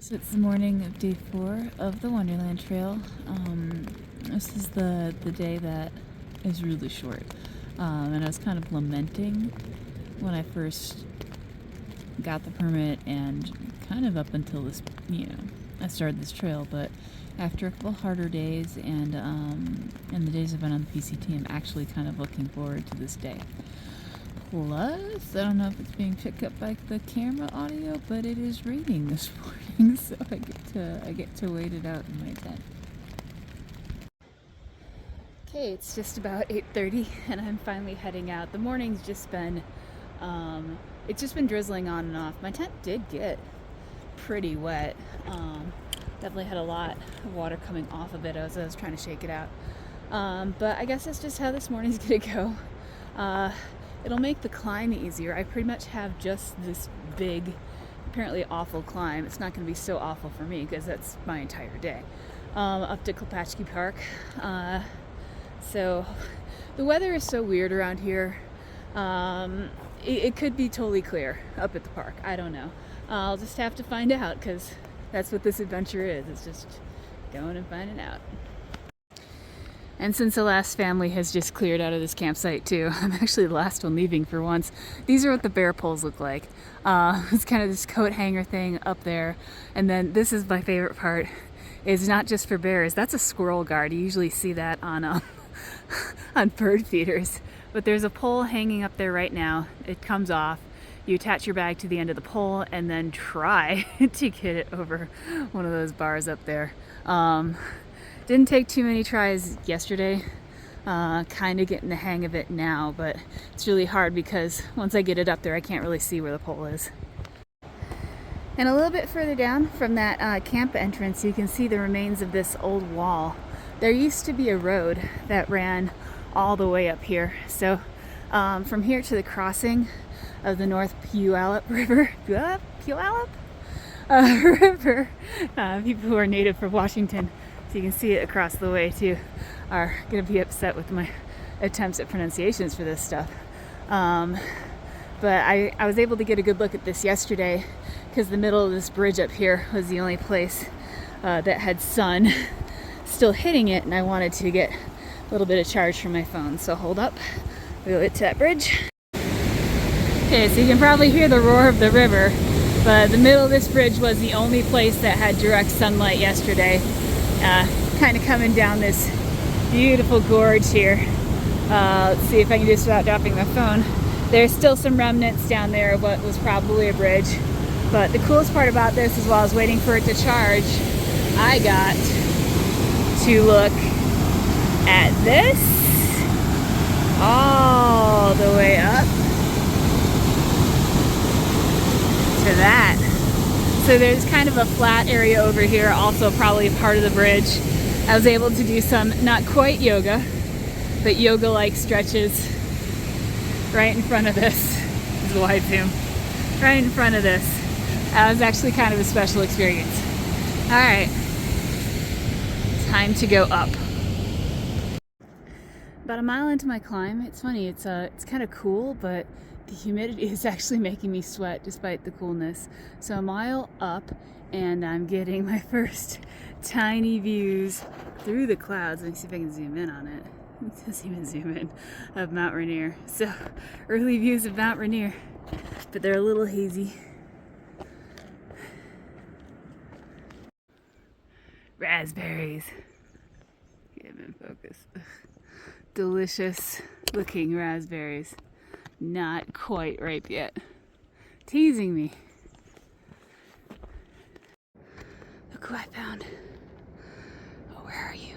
So it's the morning of day 4 of the Wonderland Trail. This is the day that is really short. And I was kind of lamenting when I first got the permit and kind of up until this, I started this trail, but after a couple harder days and the days I've been on the PCT, I'm actually kind of looking forward to this day. Plus, I don't know if it's being picked up by the camera audio, but it is raining this morning, so I get to wait it out in my tent. Okay, it's just about 8:30 and I'm finally heading out. The morning's just been it's just been drizzling on and off. My tent did get pretty wet. Definitely had a lot of water coming off of it as I was trying to shake it out. But I guess that's just how this morning's gonna go. It'll make the climb easier. I pretty much have just this big, apparently awful climb. It's not going to be so awful for me because that's my entire day. Up to Klapatche Park. So the weather is so weird around here. It could be totally clear up at the park. I don't know. I'll just have to find out because that's what this adventure is. It's just going and finding out. And since the last family has just cleared out of this campsite too, I'm actually the last one leaving for once. These are what the bear poles look like. It's kind of this coat hanger thing up there. And then this is my favorite part. It's not just for bears. That's a squirrel guard. You usually see that on on bird feeders. But there's a pole hanging up there right now. It comes off. You attach your bag to the end of the pole and then try to get it over one of those bars up there. Didn't take too many tries yesterday, kind of getting the hang of it now, but it's really hard because once I get it up there, I can't really see where the pole is. And a little bit further down from that camp entrance, you can see the remains of this old wall. There used to be a road that ran all the way up here. So from here to the crossing of the North Puyallup River, Puyallup River, people who are native from Washington, so you can see it across the way too, are going to be upset with my attempts at pronunciations for this stuff. But I was able to get a good look at this yesterday because the middle of this bridge up here was the only place that had sun still hitting it, and I wanted to get a little bit of charge from my phone. So hold up, we'll get to that bridge. Okay, so you can probably hear the roar of the river, but the middle of this bridge was the only place that had direct sunlight yesterday. Kind of coming down this beautiful gorge here. Let's see if I can do this without dropping my phone. There's still some remnants down there of what was probably a bridge. But the coolest part about this is while I was waiting for it to charge, I got to look at this all the way up to that. So there's kind of a flat area over here, also probably part of the bridge. I was able to do some, not quite yoga, but yoga-like stretches right in front of this. This is a wide zoom. Right in front of this. That was actually kind of a special experience. All right, time to go up. About a mile into my climb, it's funny, it's kind of cool, but the humidity is actually making me sweat despite the coolness. So a mile up and I'm getting my first tiny views through the clouds. Let me see if I can zoom in on it. It doesn't even zoom in, of Mount Rainier. So early views of Mount Rainier, but they're a little hazy. Raspberries. Get them in focus. Delicious looking raspberries. Not quite ripe yet. Teasing me. Look who I found. Oh, where are you?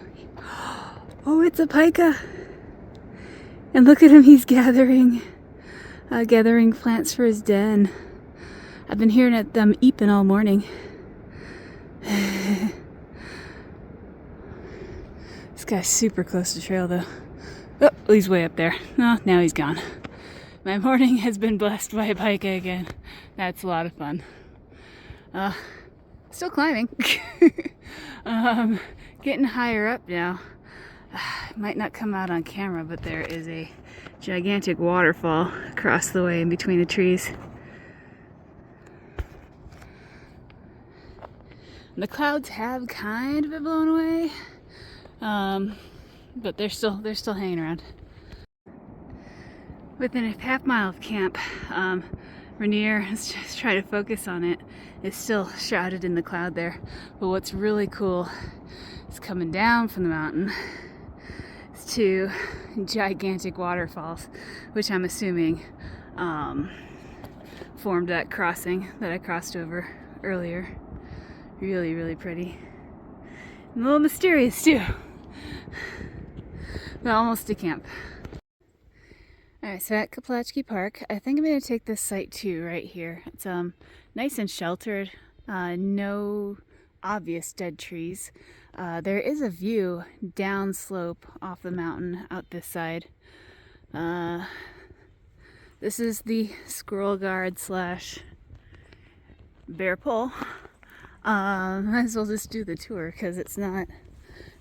Oh, it's a pika. And look at him, he's gathering plants for his den. I've been hearing at them eeping all morning. This guy's super close to trail though. Oh, he's way up there. Oh, now he's gone. My morning has been blessed by a pika again. That's a lot of fun. Still climbing. Getting higher up now. Might not come out on camera, but there is a gigantic waterfall across the way in between the trees. And the clouds have kind of been blown away, but they're still hanging around. Within a half mile of camp, Rainier is just trying to focus on it. It's still shrouded in the cloud there. But what's really cool is coming down from the mountain is two gigantic waterfalls, which I'm assuming formed that crossing that I crossed over earlier. Really, really pretty. And a little mysterious too. But almost to camp. Alright, so at Klapatche Park, I think I'm going to take this site too right here. It's nice and sheltered, no obvious dead trees. There is a view down slope off the mountain out this side. This is the squirrel guard slash bear pole. Might as well just do the tour because it's not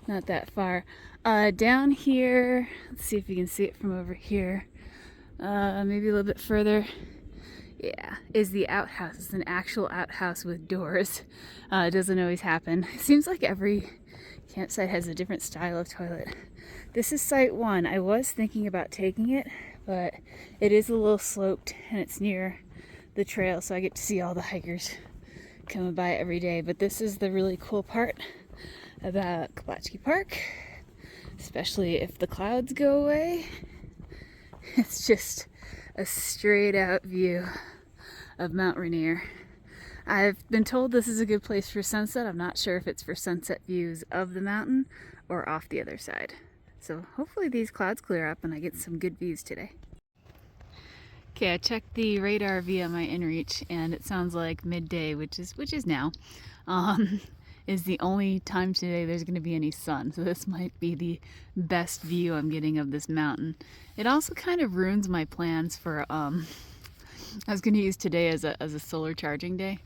that far. Down here, let's see if you can see it from over here. Maybe a little bit further. Yeah, is the outhouse. It's an actual outhouse with doors. It doesn't always happen. It seems like every campsite has a different style of toilet. This is site 1. I was thinking about taking it, but it is a little sloped and it's near the trail, so I get to see all the hikers coming by every day. But this is the really cool part about Klapatche Park, especially if the clouds go away. It's just a straight out view of Mount Rainier. I've been told this is a good place for sunset. I'm not sure if it's for sunset views of the mountain or off the other side. So hopefully these clouds clear up and I get some good views today. Okay, I checked the radar via my inReach and it sounds like midday, which is now, is the only time today there's going to be any sun. So this might be the best view I'm getting of this mountain. It also kind of ruins my plans for, I was going to use today as a solar charging day.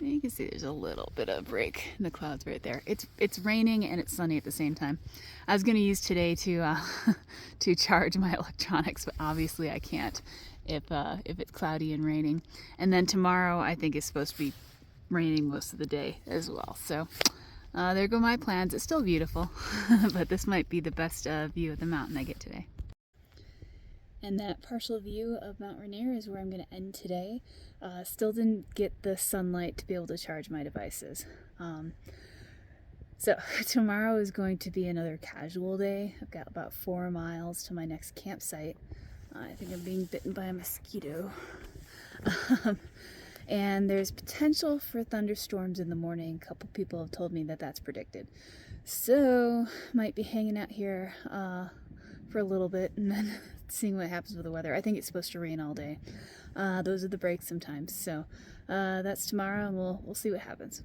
You can see there's a little bit of break in the clouds right there. It's raining and it's sunny at the same time. I was going to use today to to charge my electronics, but obviously I can't if it's cloudy and raining. And then tomorrow I think is supposed to be raining most of the day as well. So there go my plans. It's still beautiful, but this might be the best view of the mountain I get today. And that partial view of Mount Rainier is where I'm going to end today. Still didn't get the sunlight to be able to charge my devices. So tomorrow is going to be another casual day. I've got about 4 miles to my next campsite. I think I'm being bitten by a mosquito. And there's potential for thunderstorms in the morning. A couple people have told me that that's predicted. So might be hanging out here for a little bit and then seeing what happens with the weather. I think it's supposed to rain all day. Those are the breaks sometimes. So that's tomorrow and we'll see what happens.